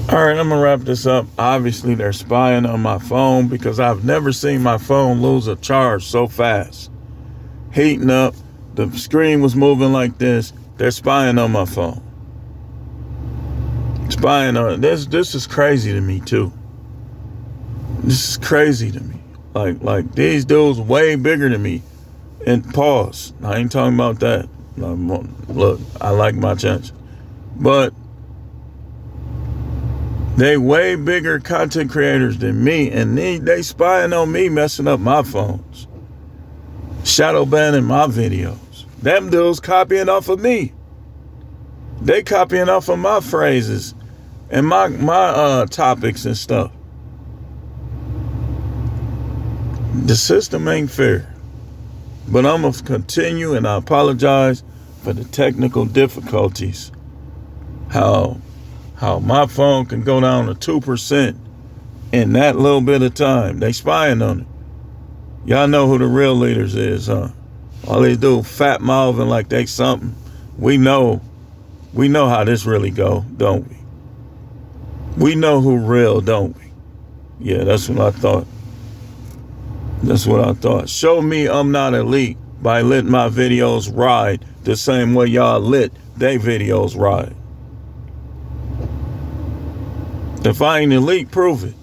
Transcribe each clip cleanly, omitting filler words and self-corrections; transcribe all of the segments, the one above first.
All right, I'm gonna wrap this up. Obviously, they're spying on my phone because I've never seen my phone lose a charge so fast. Heating up, the screen was moving like this. They're spying on my phone. Spying on this. This is crazy to me too. This is crazy to me. Like these dudes way bigger than me. And pause. I ain't talking about that. Look, I like my chance, but they way bigger content creators than me, and they spying on me, messing up my phones, shadow banning my videos. Them dudes copying off of me. They copying off of my phrases and my topics and stuff. The system ain't fair. But I'm going to continue, and I apologize for the technical difficulties. How my phone can go down to 2% in that little bit of time. They spying on it. Y'all know who the real leaders is, huh? All they do fat mouthing like they something. We know how this really go, don't we? We know who real, don't we? Yeah, that's what I thought. That's what I thought. Show me I'm not elite by letting my videos ride the same way y'all let they videos ride. If I ain't elite, prove it.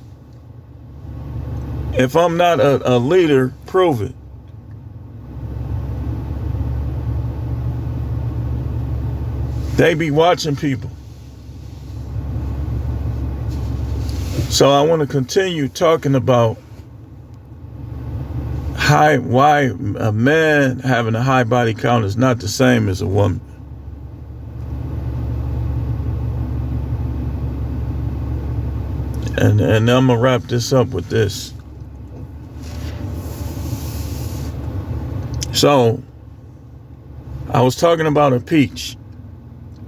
If I'm not a leader, prove it. They be watching people. So I want to continue talking about why a man having a high body count is not the same as a woman. And I'm gonna wrap this up with this. So I was talking about a peach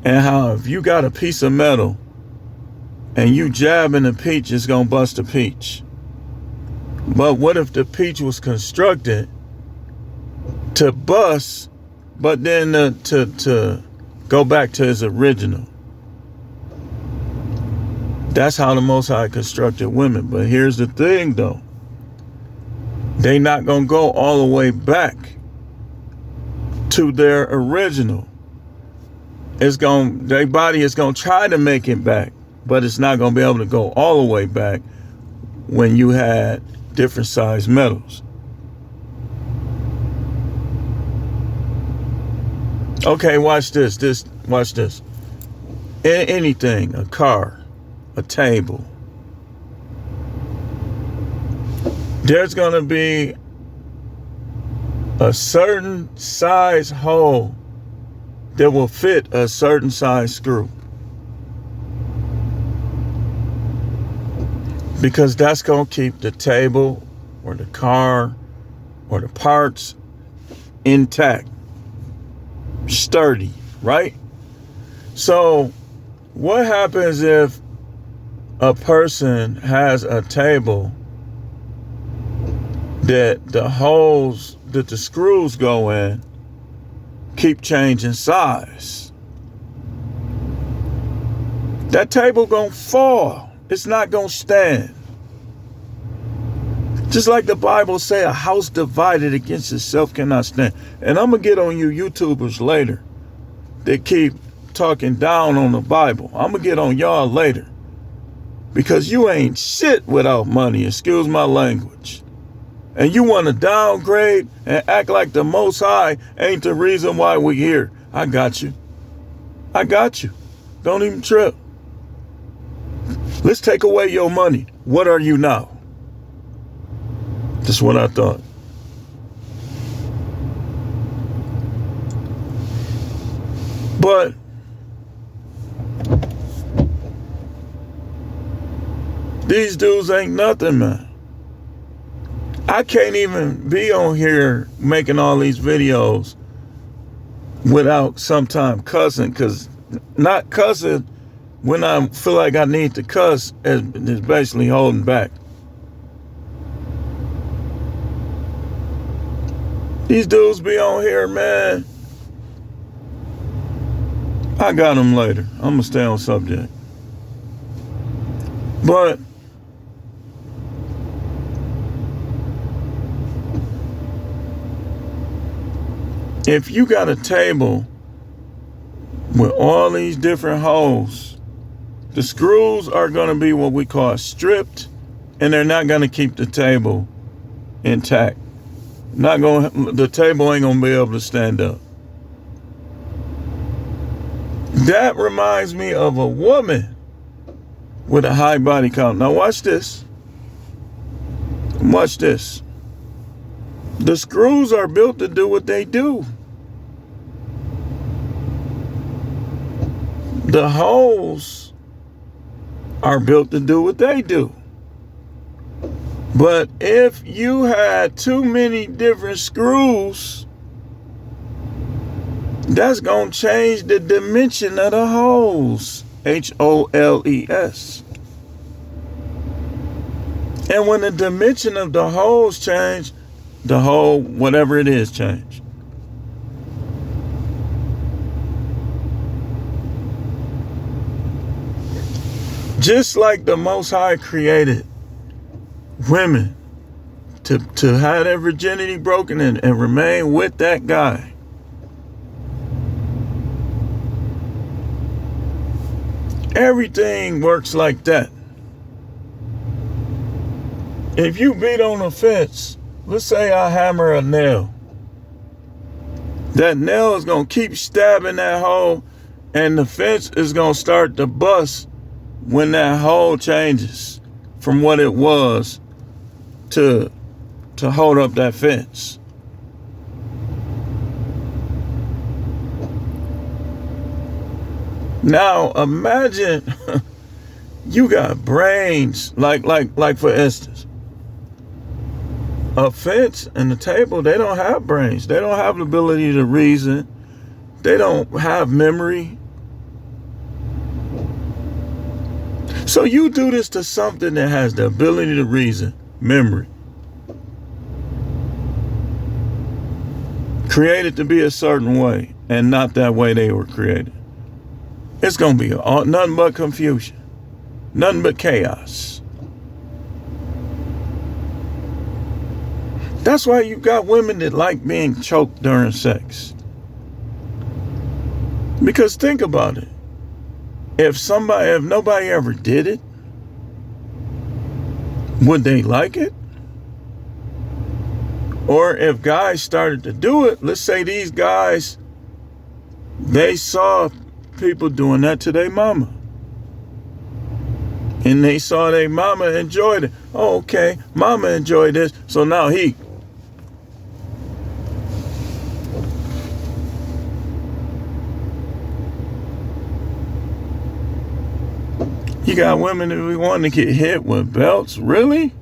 and how if you got a piece of metal and you jabbing a peach, it's gonna bust a peach. But what if the peach was constructed to bust, but then to go back to its original? That's how the Most High constructed women. But here's the thing, though. They not going to go all the way back to their original. Their body is going to try to make it back, but it's not going to be able to go all the way back when you had different size metals. Okay, watch this. Watch this. Anything, a car, a table. There's gonna be a certain size hole that will fit a certain size screw. Because that's going to keep the table or the car or the parts intact, sturdy, right? So what happens if a person has a table that the holes that the screws go in keep changing size? That table gonna fall. It's not going to stand. Just like the Bible say, a house divided against itself cannot stand. And I'm going to get on you YouTubers later that keep talking down on the Bible. I'm going to get on y'all later. Because you ain't shit without money, excuse my language. And you want to downgrade and act like the Most High ain't the reason why we're here. I got you. I got you. Don't even trip. Let's take away your money. What are you now? That's what I thought. But these dudes ain't nothing, man. I can't even be on here making all these videos without sometime cussing, because not cussing when I feel like I need to cuss is basically holding back. These dudes be on here, man. I got them later. I'm going to stay on subject. But if you got a table with all these different holes, the screws are going to be what we call stripped, and they're not going to keep the table intact. The table ain't going to be able to stand up. That reminds me of a woman with a high body count. Now watch this. Watch this. The screws are built to do what they do. The holes are built to do what they do. But if you had too many different screws, that's going to change the dimension of the holes. Holes. And when the dimension of the holes change, the hole, whatever it is, change. Just like the Most High created women to have their virginity broken and remain with that guy, everything works like that. If you beat on a fence, let's say I hammer a nail, that nail is going to keep stabbing that hole, and the fence is going to start to bust when that hole changes from what it was to hold up that fence. Now imagine you got brains, like for instance, a fence and a table, they don't have brains. They don't have the ability to reason. They don't have memory. So you do this to something that has the ability to reason, memory, created to be a certain way and not that way they were created. It's going to be nothing but confusion, nothing but chaos. That's why you got women that like being choked during sex. Because think about it. If nobody ever did it, would they like it? Or if guys started to do it, let's say these guys, they saw people doing that to their mama. And they saw their mama enjoyed it. Oh, okay, mama enjoyed this, so now he. You got women that we want to get hit with belts? Really?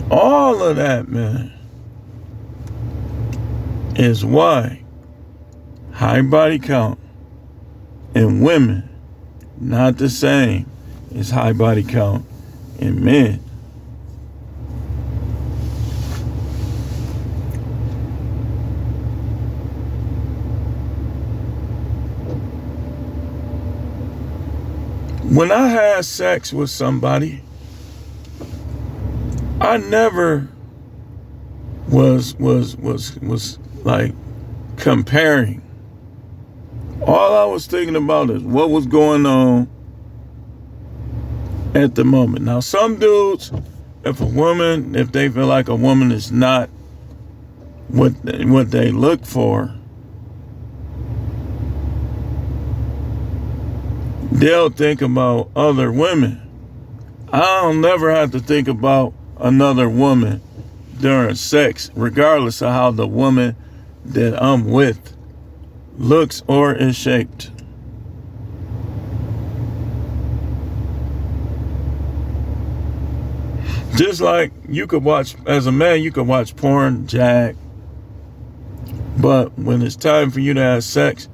All of that, man, is why high body count in women not the same as high body count in men. When I had sex with somebody, I never was like comparing. All I was thinking about is what was going on at the moment. Now, some dudes, if they feel like a woman is not what they look for, they'll think about other women. I don't never have to think about another woman during sex, regardless of how the woman that I'm with looks or is shaped. Just like you could watch, as a man, you could watch porn, jack, but when it's time for you to have sex,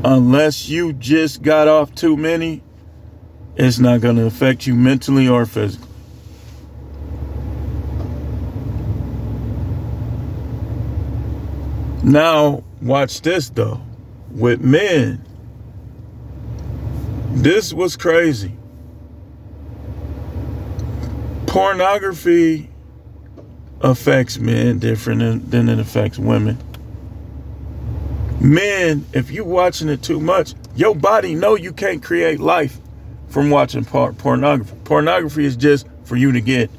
unless you just got off too many, it's not going to affect you mentally or physically. Now, watch this though. with men, this was crazy. Pornography affects men different than it affects women. Men, if you watching it too much, your body know you can't create life from watching pornography. Pornography is just for you to get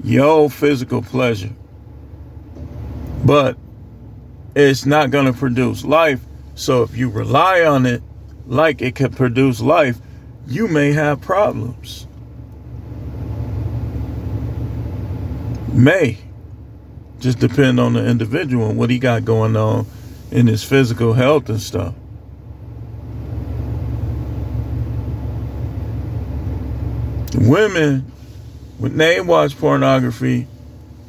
your physical pleasure. But it's not going to produce life. So if you rely on it like it could produce life, you may have problems. May. Just depend on the individual and what he got going on in his physical health and stuff. Women, when they watch pornography,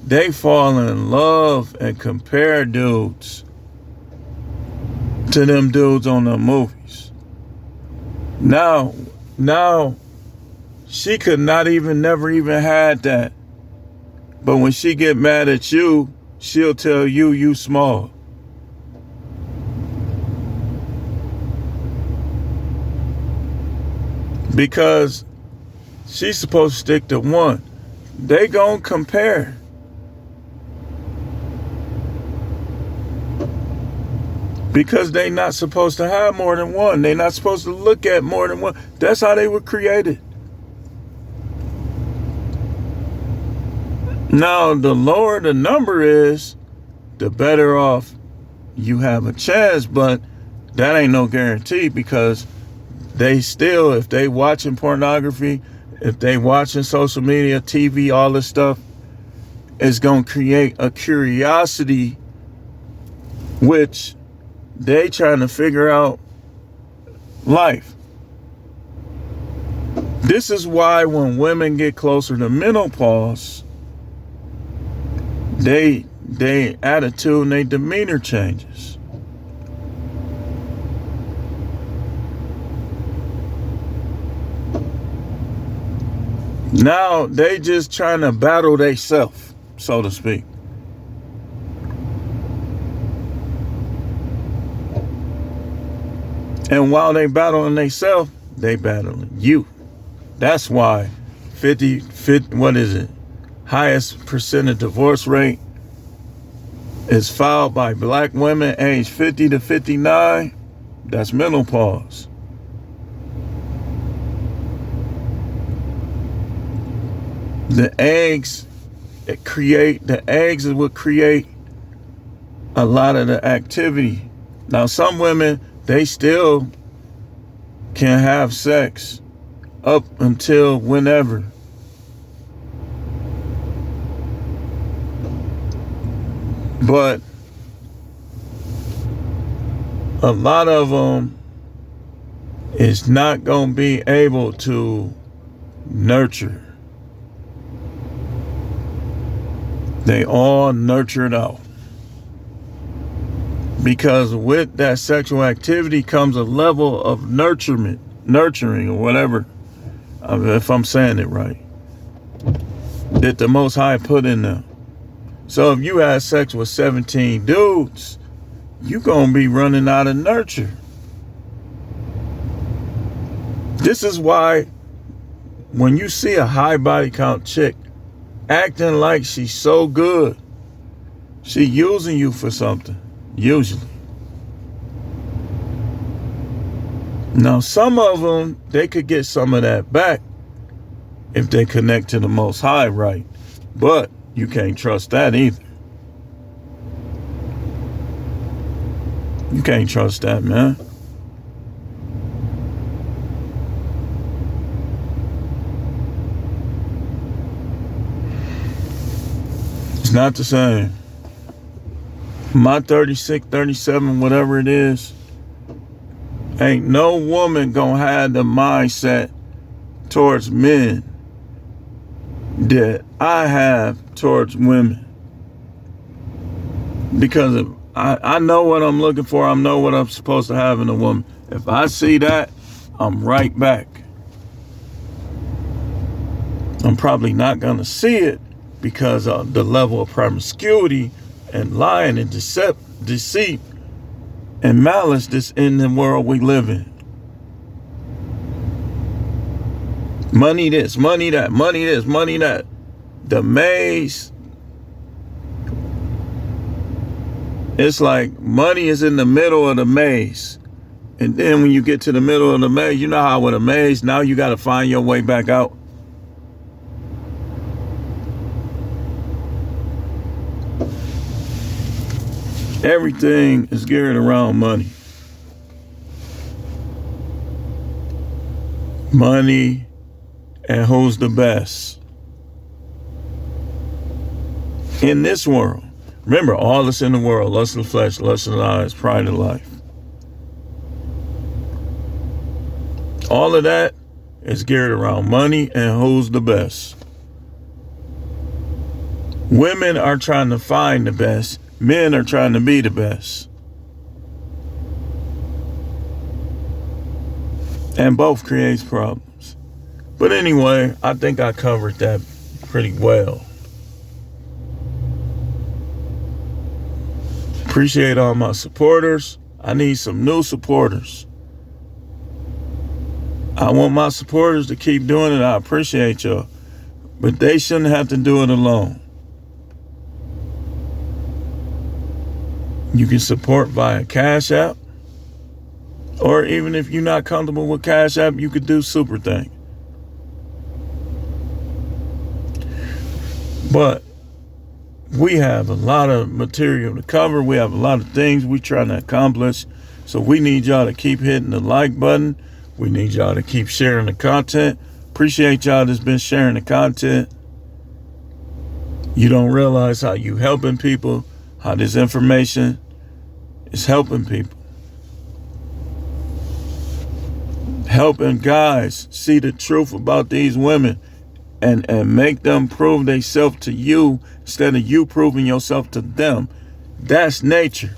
they fall in love and compare dudes to them dudes on the movies. Now, she could never even had that. But when she get mad at you, she'll tell you small. Because she's supposed to stick to one. They gonna compare. Because they not supposed to have more than one. They not supposed to look at more than one. That's how they were created. Now, the lower the number is, the better off you have a chance, but that ain't no guarantee, because they still, if they watching pornography, if they watching social media, TV, all this stuff, it's going to create a curiosity, which they trying to figure out life. This is why when women get closer to menopause, they attitude and their demeanor changes. Now they just trying to battle themselves, so to speak. And while they battling themselves, they battling you. That's why 50, what is it? Highest percent of divorce rate is filed by black women aged 50 to 59. That's menopause. The eggs would create a lot of the activity. Now, some women, they still can have sex up until whenever. But a lot of them is not going to be able to nurture. They all nurtured out. Because with that sexual activity comes a level of nurturing or whatever, if I'm saying it right, that the Most High put in them. So if you had sex with 17 dudes, you're going to be running out of nurture. This is why when you see a high body count chick acting like she's so good, she using you for something, usually. Now, some of them, they could get some of that back if they connect to the Most High right. But you can't trust that either. You can't trust that, man. It's not the same. My 36, 37, whatever it is, ain't no woman gonna have the mindset towards men that I have towards women. Because I know what I'm looking for. I know what I'm supposed to have in a woman. If I see that, I'm right back. I'm probably not gonna see it because of the level of promiscuity and lying and deceit and malice that's in the world we live in. Money this, money that, money this, money that. The maze, it's like money is in the middle of the maze. And then when you get to the middle of the maze, you know how with a maze, now you got to find your way back out. Everything is geared around money. Money and who's the best. In this world, remember, all that's in the world, lust of the flesh, lust of the eyes, pride of life. All of that is geared around money and who's the best. Women are trying to find the best. Men are trying to be the best. And both creates problems. But anyway, I think I covered that pretty well. Appreciate all my supporters. I need some new supporters. I want my supporters to keep doing it. I appreciate y'all. But they shouldn't have to do it alone. You can support via Cash App. Or even if you're not comfortable with Cash App, you could do Super Thing. But we have a lot of material to cover. We have a lot of things we're trying to accomplish. So we need y'all to keep hitting the like button. We need y'all to keep sharing the content. Appreciate y'all that's been sharing the content. You don't realize how you helping people, how this information is helping people. Helping guys see the truth about these women and make them prove themselves to you instead of you proving yourself to them. That's nature.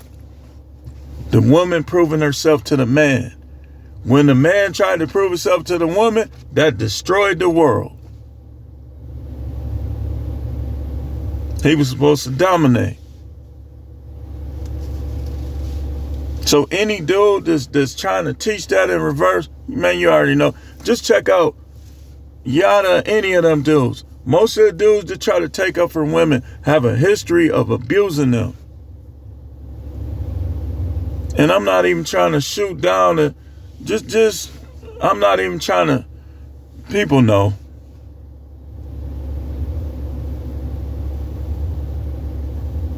The woman proving herself to the man. When the man tried to prove himself to the woman, that destroyed the world. He was supposed to dominate. So any dude that's trying to teach that in reverse, man, you already know. Just check out Yada, any of them dudes. Most of the dudes that try to take up for women have a history of abusing them. And I'm not even trying to shoot down the, I'm not even trying to, people know.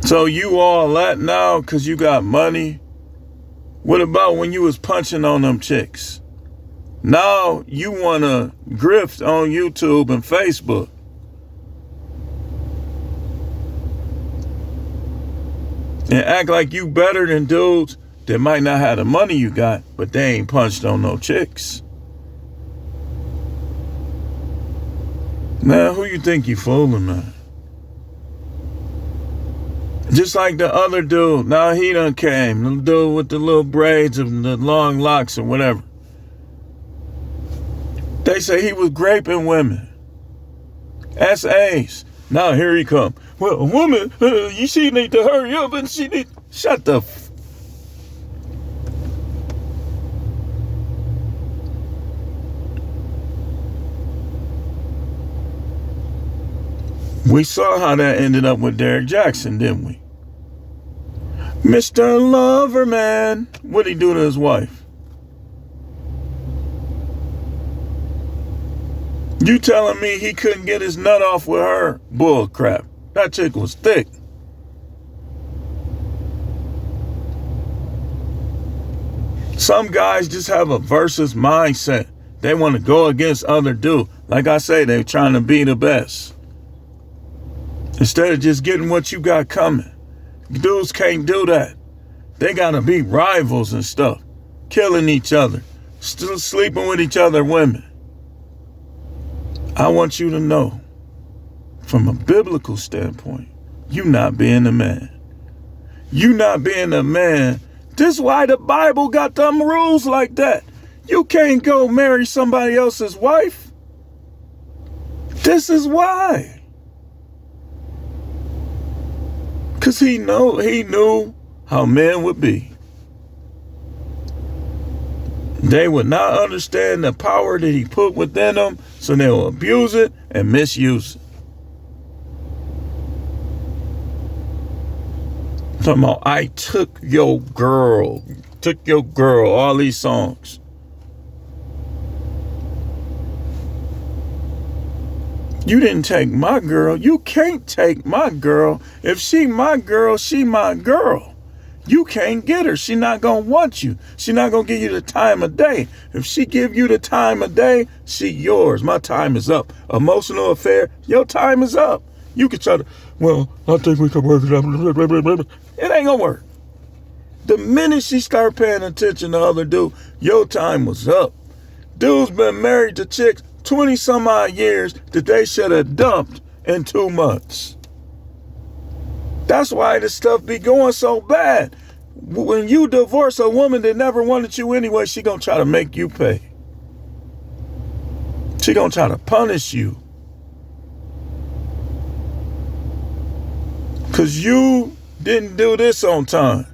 So you all that now because you got money? What about when you was punching on them chicks? Now you want to grift on YouTube and Facebook. And act like you better than dudes that might not have the money you got, but they ain't punched on no chicks. Man, who you think you fooling, man? Just like the other dude, now he done came, the dude with the little braids and the long locks or whatever. They say he was raping women. That's Ace. Now here he come. Well, a woman, she need to hurry up and she need... Shut the... We saw how that ended up with Derek Jackson, didn't we? Mr. Loverman. What'd he do to his wife? You telling me he couldn't get his nut off with her? Bull crap. That chick was thick. Some guys just have a versus mindset. They want to go against other dudes. Like I say, they're trying to be the best. Instead of just getting what you got coming. Dudes can't do that. They gotta be rivals and stuff. Killing each other. Still sleeping with each other women. I want you to know, from a biblical standpoint, you not being a man. You not being a man. This is why the Bible got them rules like that. You can't go marry somebody else's wife. This is why. Because he knew how men would be. They would not understand the power that he put within them, so they'll abuse it and misuse it. Talking about, I took your girl, all these songs. You didn't take my girl. You can't take my girl. If she my girl, she my girl. You can't get her. She not going to want you. She not going to give you the time of day. If she give you the time of day, she yours. My time is up. Emotional affair, your time is up. You can try to, well, I think we can work it out. It ain't going to work. The minute she start paying attention to other dude, your time was up. Dude's been married to chicks 20 some odd years that they should have dumped in 2 months. That's why this stuff be going so bad. When you divorce a woman that never wanted you anyway, she gonna try to make you pay. She gonna try to punish you. Cause you didn't do this on time.